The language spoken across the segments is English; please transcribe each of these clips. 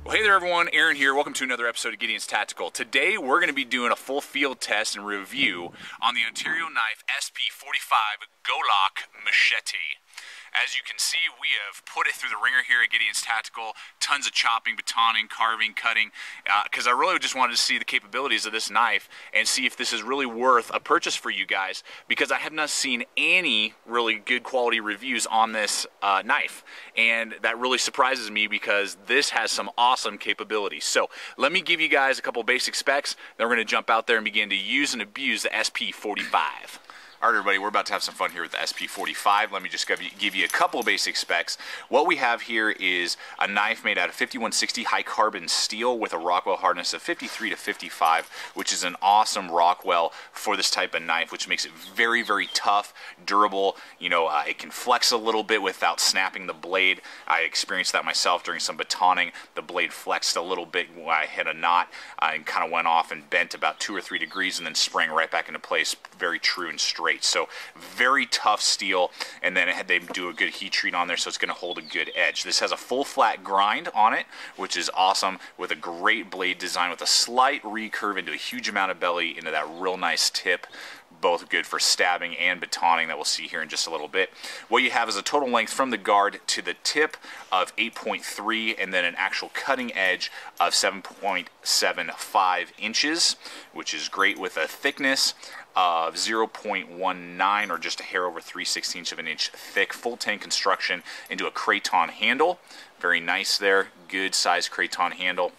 Well, hey there everyone, Aaron here. Welcome to another episode of Gideon's Tactical. Today we're going to be doing a full field test and review on the Ontario knife SP45 Golok Machete. As you can see, we have put it through the ringer here at Gideon's Tactical. Tons of chopping, batoning, carving, cutting, because I really just wanted to see the capabilities of this knife and see if this is really worth a purchase for you guys, because I have not seen any really good quality reviews on this knife, and that really surprises me because this has some awesome capabilities. So let me give you guys a couple basic specs, then we're going to jump out there and begin to use and abuse the SP45. All right, everybody, we're about to have some fun here with the SP45. Let me just give you a couple of basic specs. What we have here is a knife made out of 5160 high carbon steel with a Rockwell hardness of 53 to 55, which is an awesome Rockwell for this type of knife, which makes it very, very tough, durable. You know, it can flex a little bit without snapping the blade. I experienced that myself during some batoning. The blade flexed a little bit when I hit a knot and kind of went off and bent about 2 or 3 degrees and then sprang right back into place, very true and straight. So very tough steel, and then they do a good heat treat on there, so it's going to hold a good edge. This has a full flat grind on it, which is awesome, with a great blade design with a slight recurve into a huge amount of belly into that real nice tip. Both good for stabbing and batoning that we'll see here in just a little bit. What you have is a total length from the guard to the tip of 8.3 and then an actual cutting edge of 7.75 inches, which is great, with a thickness of 0.19 or just a hair over 3/16 of an inch thick, full tang construction into a craton handle. Very nice there, good size craton handle.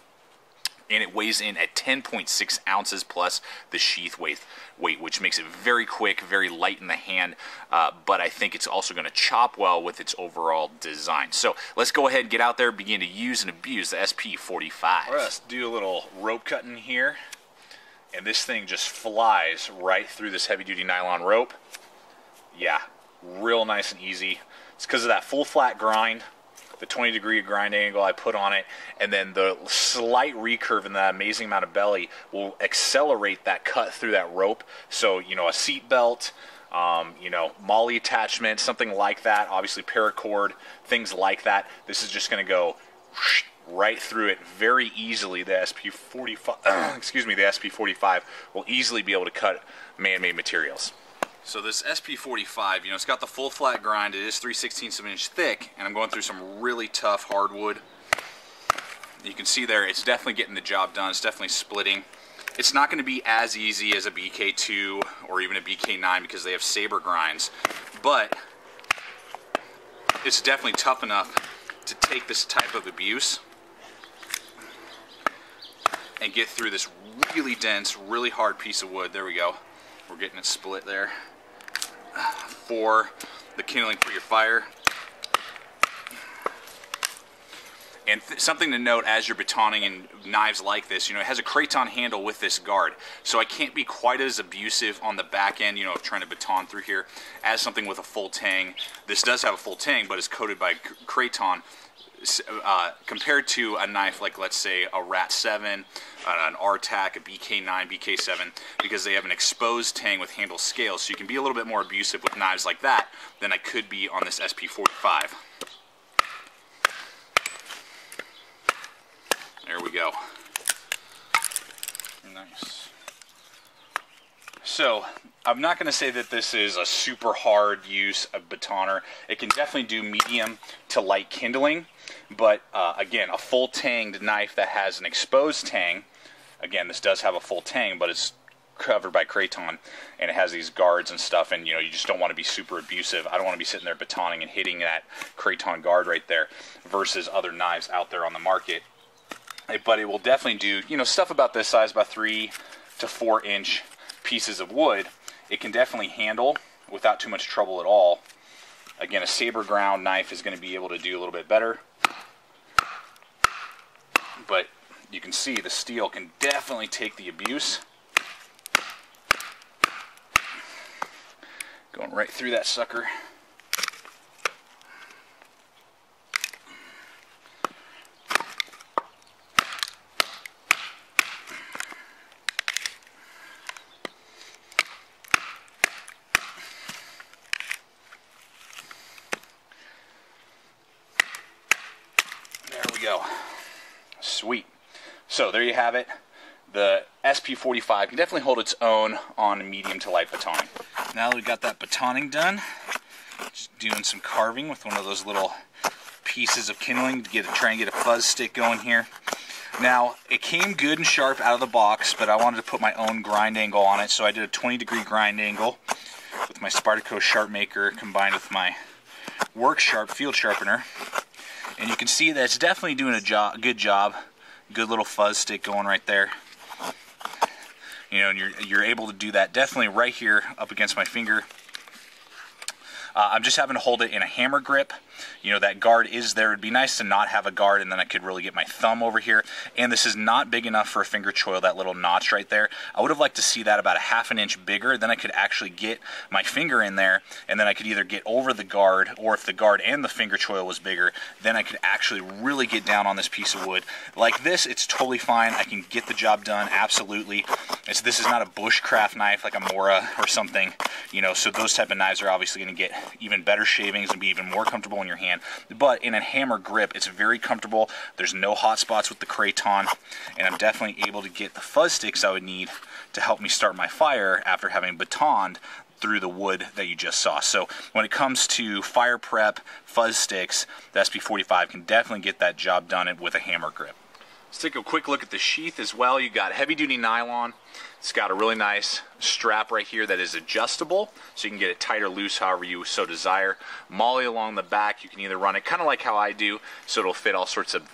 And it weighs in at 10.6 ounces plus the sheath weight, which makes it very quick, very light in the hand, but I think it's also going to chop well with its overall design. So let's go ahead and get out there, begin to use and abuse the SP45. All right, let's do a little rope cutting here. And this thing just flies right through this heavy-duty nylon rope. Yeah, real nice and easy. It's because of that full flat grind, the 20-degree grind angle I put on it, and then the slight recurve in that amazing amount of belly will accelerate that cut through that rope. So, you know, a seat belt, you know, molly attachment, something like that, obviously paracord, things like that. This is just going to go right through it very easily. The SP45, excuse me, the SP45 will easily be able to cut man-made materials. So this SP45, you know, it's got the full flat grind. It is 3/16 of an inch thick, and I'm going through some really tough hardwood. You can see there, it's definitely getting the job done. It's definitely splitting. It's not going to be as easy as a BK2 or even a BK9 because they have saber grinds, but it's definitely tough enough to take this type of abuse and get through this really dense, really hard piece of wood. There we go. We're getting it split there for the kindling for your fire. And something to note as you're batoning in knives like this, you know, it has a craton handle with this guard, so I can't be quite as abusive on the back end, you know, of trying to baton through here as something with a full tang. This does have a full tang, but it's coated by craton. Compared to a knife like, let's say, a Rat 7, an RTAC, a BK9, BK7, because they have an exposed tang with handle scales, so you can be a little bit more abusive with knives like that than I could be on this SP45. There we go. Nice. So, I'm not going to say that this is a super hard use of batoner. It can definitely do medium to light kindling, but again, a full tanged knife that has an exposed tang, again, this does have a full tang, but it's covered by craton, and it has these guards and stuff, and you know, you just don't want to be super abusive. I don't want to be sitting there batoning and hitting that craton guard right there versus other knives out there on the market. But it will definitely do, you know, stuff about this size, about 3 to 4 inch pieces of wood. It can definitely handle without too much trouble at all. Again, a saber ground knife is going to be able to do a little bit better. But you can see the steel can definitely take the abuse. Going right through that sucker. Sweet. So there you have it. The SP45 can definitely hold its own on medium to light batoning. Now that we got that batoning done, just doing some carving with one of those little pieces of kindling to try and get a fuzz stick going here. Now, it came good and sharp out of the box, but I wanted to put my own grind angle on it, so I did a 20-degree grind angle with my Spartaco sharp maker combined with my Work Sharp field sharpener. And you can see that it's definitely doing a good job. Good little fuzz stick going right there. You know, and you're able to do that definitely right here up against my finger. I'm just having to hold it in a hammer grip. You know, that guard is there. It'd be nice to not have a guard, and then I could really get my thumb over here. And this is not big enough for a finger choil, that little notch right there. I would have liked to see that about a ½ an inch bigger. Then I could actually get my finger in there, and then I could either get over the guard, or if the guard and the finger choil was bigger, then I could actually really get down on this piece of wood. Like this, it's totally fine. I can get the job done, absolutely. This is not a bushcraft knife like a Mora or something, you know, so those type of knives are obviously going to get even better shavings and be even more comfortable in your hand. But in a hammer grip, it's very comfortable. There's no hot spots with the Kraton, and I'm definitely able to get the fuzz sticks I would need to help me start my fire after having batoned through the wood that you just saw. So when it comes to fire prep, fuzz sticks, the SP45 can definitely get that job done with a hammer grip. Let's take a quick look at the sheath as well. You got heavy duty nylon. It's got a really nice strap right here that is adjustable, so you can get it tight or loose however you so desire. Molly along the back, you can either run it kind of like how I do, so it'll fit all sorts of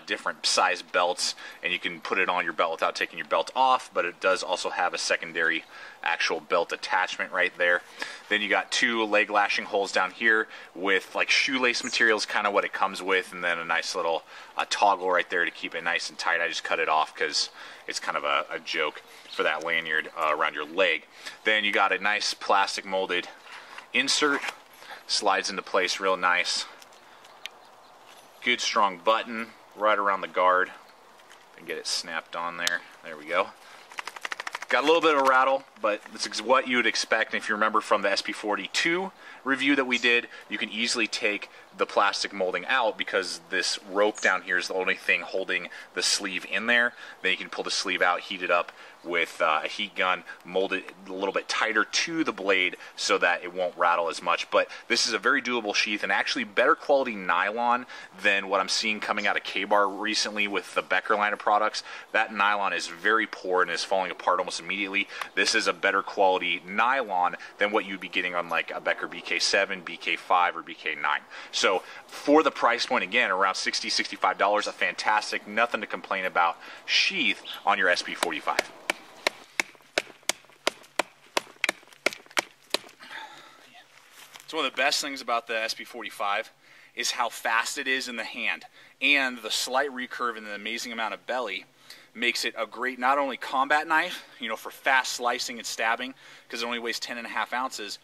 different size belts, and you can put it on your belt without taking your belt off, but it does also have a secondary actual belt attachment right there. Then you got 2 leg lashing holes down here with like shoelace materials, kind of what it comes with, and then a nice little toggle right there to keep it nice and tight. I just cut it off because it's kind of a joke for that lanyard around your leg. Then you got a nice plastic molded insert, slides into place real nice. Good strong button right around the guard, and get it snapped on there. There we go. Got a little bit of a rattle, but this is what you would expect. And if you remember from the SP42 review that we did, you can easily take the plastic molding out because this rope down here is the only thing holding the sleeve in there. Then you can pull the sleeve out, heat it up with a heat gun, mold it a little bit tighter to the blade so that it won't rattle as much. But this is a very doable sheath, and actually better quality nylon than what I'm seeing coming out of K-Bar recently with the Becker line of products. That nylon is very poor and is falling apart almost immediately. This is a better quality nylon than what you'd be getting on like a Becker BK7, BK5, or BK9. So for the price point, again, around $60, $65, a fantastic, nothing to complain about sheath on your SP45. So one of the best things about the SP45 is how fast it is in the hand, and the slight recurve and the amazing amount of belly makes it a great not only combat knife, you know, for fast slicing and stabbing because it only weighs 10.5 ounces,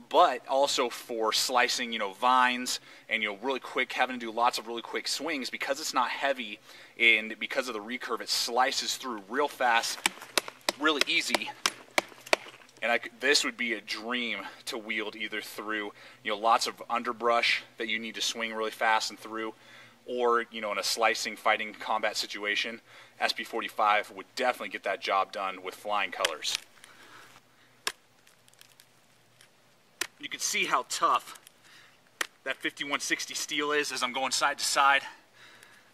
but also for slicing, you know, vines and, you know, really quick, having to do lots of really quick swings because it's not heavy, and because of the recurve, it slices through real fast, really easy. And this would be a dream to wield either through, you know, lots of underbrush that you need to swing really fast and through, or, you know, in a slicing, fighting, combat situation. SP45 would definitely get that job done with flying colors. You can see how tough that 5160 steel is as I'm going side to side.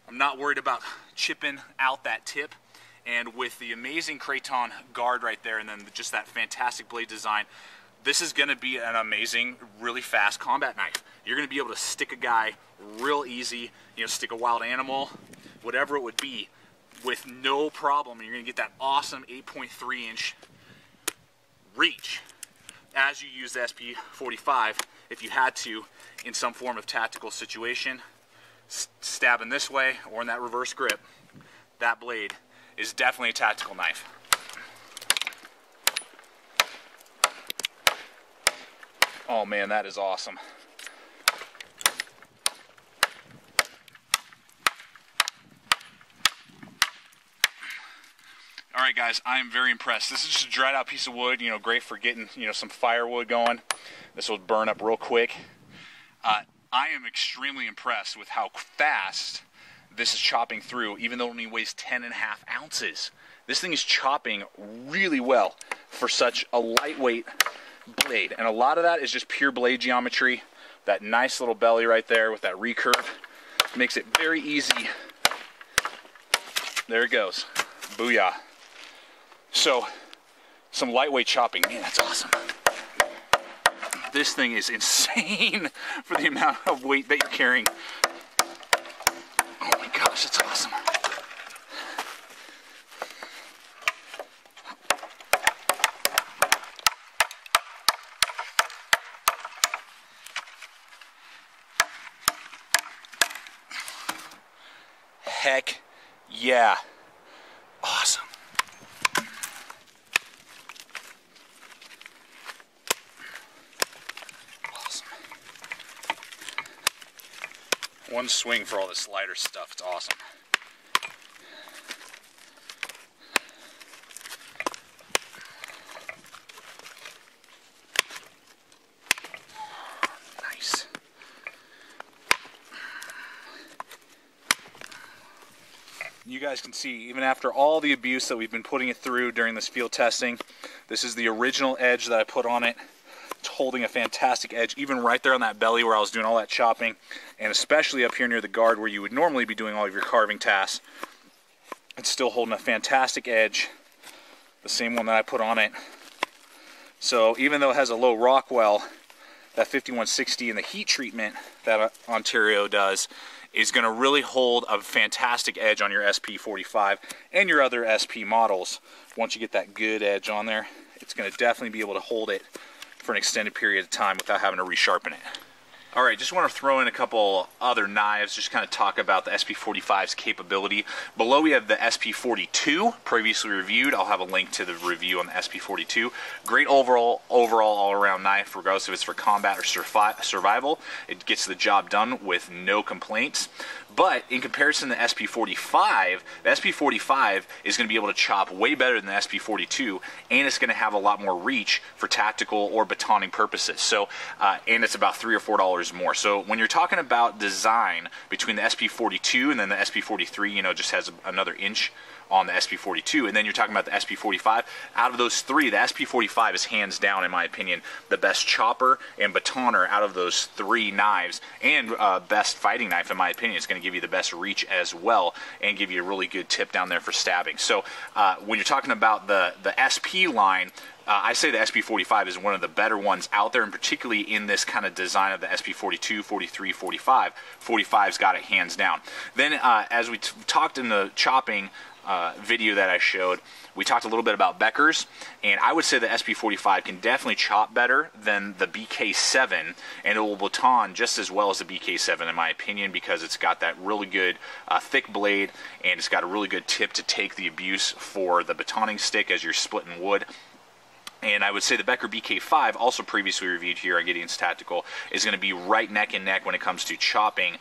I'm not worried about chipping out that tip. And with the amazing Kraton guard right there, and then just that fantastic blade design, this is going to be an amazing, really fast combat knife. You're going to be able to stick a guy real easy, you know, stick a wild animal, whatever it would be, with no problem. And you're going to get that awesome 8.3-inch reach as you use the SP45 if you had to in some form of tactical situation. Stabbing this way or in that reverse grip, that blade is definitely a tactical knife. Oh man, that is awesome. Alright guys, I am very impressed. This is just a dried out piece of wood, you know, great for getting, you know, some firewood going. This will burn up real quick. I am extremely impressed with how fast this is chopping through, even though it only weighs 10.5 ounces. This thing is chopping really well for such a lightweight blade. And a lot of that is just pure blade geometry. That nice little belly right there with that recurve makes it very easy. There it goes. Booyah. So, some lightweight chopping. Man, that's awesome. This thing is insane for the amount of weight that you're carrying. Oh my gosh, that's awesome. Heck yeah. Awesome. Awesome. One swing for all this slider stuff. It's awesome. Nice. You guys can see, even after all the abuse that we've been putting it through during this field testing, this is the original edge that I put on it. It's holding a fantastic edge, even right there on that belly where I was doing all that chopping, and especially up here near the guard where you would normally be doing all of your carving tasks. It's still holding a fantastic edge, the same one that I put on it. So even though it has a low Rockwell, that 5160 and the heat treatment that Ontario does is going to really hold a fantastic edge on your SP45 and your other SP models. Once you get that good edge on there, it's going to definitely be able to hold it for an extended period of time without having to resharpen it. Alright, just want to throw in a couple other knives, just kind of talk about the SP45's capability. Below we have the SP42, previously reviewed. I'll have a link to the review on the SP42. Great overall all-around knife, regardless if it's for combat or survival. It gets the job done with no complaints. But in comparison to the SP45, the SP45 is going to be able to chop way better than the SP42, and it's going to have a lot more reach for tactical or batoning purposes. So, and it's about $3 or $4 more. So when you're talking about design between the SP42 and then the SP43, you know, just has another inch on the SP42, and then you're talking about the SP45. Out of those three, the SP45 is hands down, in my opinion, the best chopper and batoner out of those three knives, and best fighting knife, in my opinion. It's going to give you the best reach as well, and give you a really good tip down there for stabbing. So when you're talking about the SP line, I say the SP45 is one of the better ones out there, and particularly in this kind of design of the SP42, 43, 45. 45's got it hands down. Then as we talked in the chopping video that I showed, we talked a little bit about Beckers, and I would say the SP45 can definitely chop better than the BK7, and it will baton just as well as the BK7 in my opinion, because it's got that really good thick blade, and it's got a really good tip to take the abuse for the batoning stick as you're splitting wood. And I would say the Becker BK5, also previously reviewed here on Gideon's Tactical, is going to be right neck and neck when it comes to chopping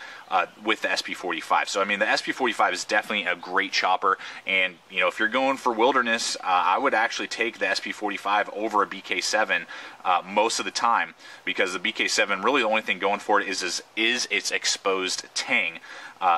with the SP45. So, I mean, the SP45 is definitely a great chopper. And, you know, if you're going for wilderness, I would actually take the SP45 over a BK7 most of the time, because the BK7, really the only thing going for it is its exposed tang.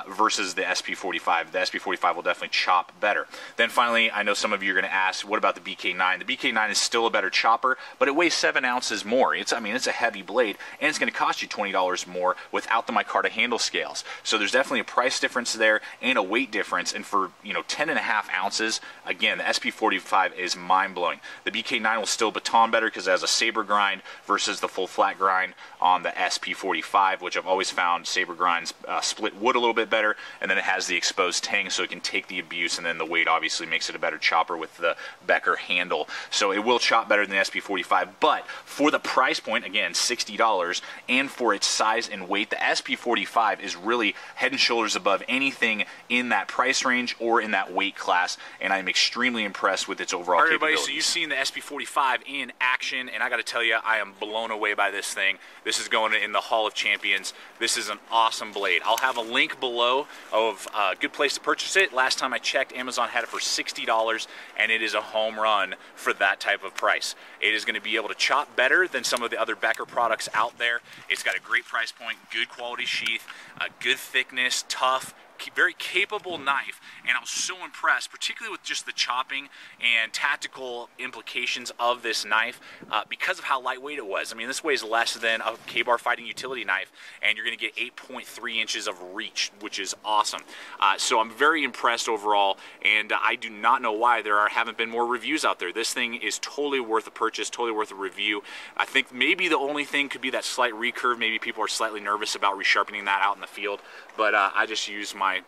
Versus the SP45. The SP45 will definitely chop better. Then finally, I know some of you are going to ask, what about the BK9? The BK9 is still a better chopper, but it weighs 7 ounces more. It's a heavy blade, and it's going to cost you $20 more without the micarta handle scales. So there's definitely a price difference there and a weight difference. And for 10.5 ounces, again, the SP45 is mind-blowing. The BK9 will still baton better because it has a saber grind versus the full flat grind on the SP45, which I've always found saber grinds split wood a little bit better, and then it has the exposed tang so it can take the abuse, and then the weight obviously makes it a better chopper with the Becker handle. So it will chop better than the SP45, but for the price point, again, $60, and for its size and weight, the SP45 is really head and shoulders above anything in that price range or in that weight class, and I'm extremely impressed with its overall capabilities. Everybody, so you've seen the SP45 in action, and I got to tell you, I am blown away by this thing. This is going in the Hall of Champions. This is an awesome blade. I'll have a link below of a good place to purchase it. Last time I checked, Amazon had it for $60, and it is a home run for that type of price. It is going to be able to chop better than some of the other Becker products out there. It's got a great price point, good quality sheath, good thickness, tough, very capable knife, and I was so impressed, particularly with just the chopping and tactical implications of this knife because of how lightweight it was. I mean, this weighs less than a K-bar fighting utility knife, and you're going to get 8.3 inches of reach, which is awesome. So I'm very impressed overall, and I do not know why there haven't been more reviews out there. This thing is totally worth a purchase, totally worth a review. I think maybe the only thing could be that slight recurve. Maybe people are slightly nervous about resharpening that out in the field, but I just use my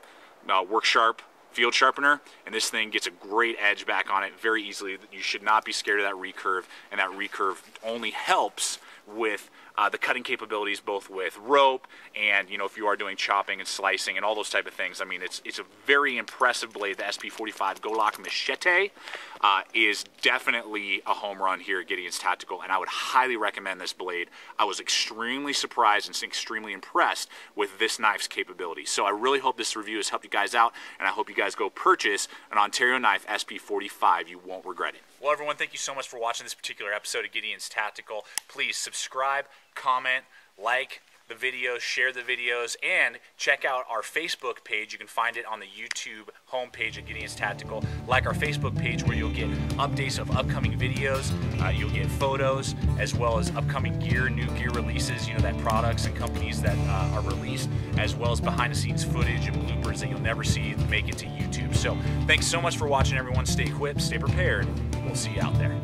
Work Sharp field sharpener, and this thing gets a great edge back on it very easily. You should not be scared of that recurve, and that recurve only helps with the cutting capabilities, both with rope and, you know, if you are doing chopping and slicing and all those type of things. I mean, it's a very impressive blade. The SP45 Golok Machete is definitely a home run here at Gideon's Tactical, and I would highly recommend this blade. I was extremely surprised and extremely impressed with this knife's capabilities. So I really hope this review has helped you guys out, and I hope you guys go purchase an Ontario knife SP45. You won't regret it. Well, everyone, thank you so much for watching this particular episode of Gideon's Tactical. Please subscribe, comment, like the videos, share the videos, and check out our Facebook page. You can find it on the YouTube homepage at Gideon's Tactical. Like our Facebook page, where you'll get updates of upcoming videos, you'll get photos, as well as upcoming gear, new gear releases, you know, that products and companies that are released, as well as behind the scenes footage and bloopers that you'll never see make it to YouTube. So thanks so much for watching, everyone. Stay equipped, stay prepared. We'll see you out there.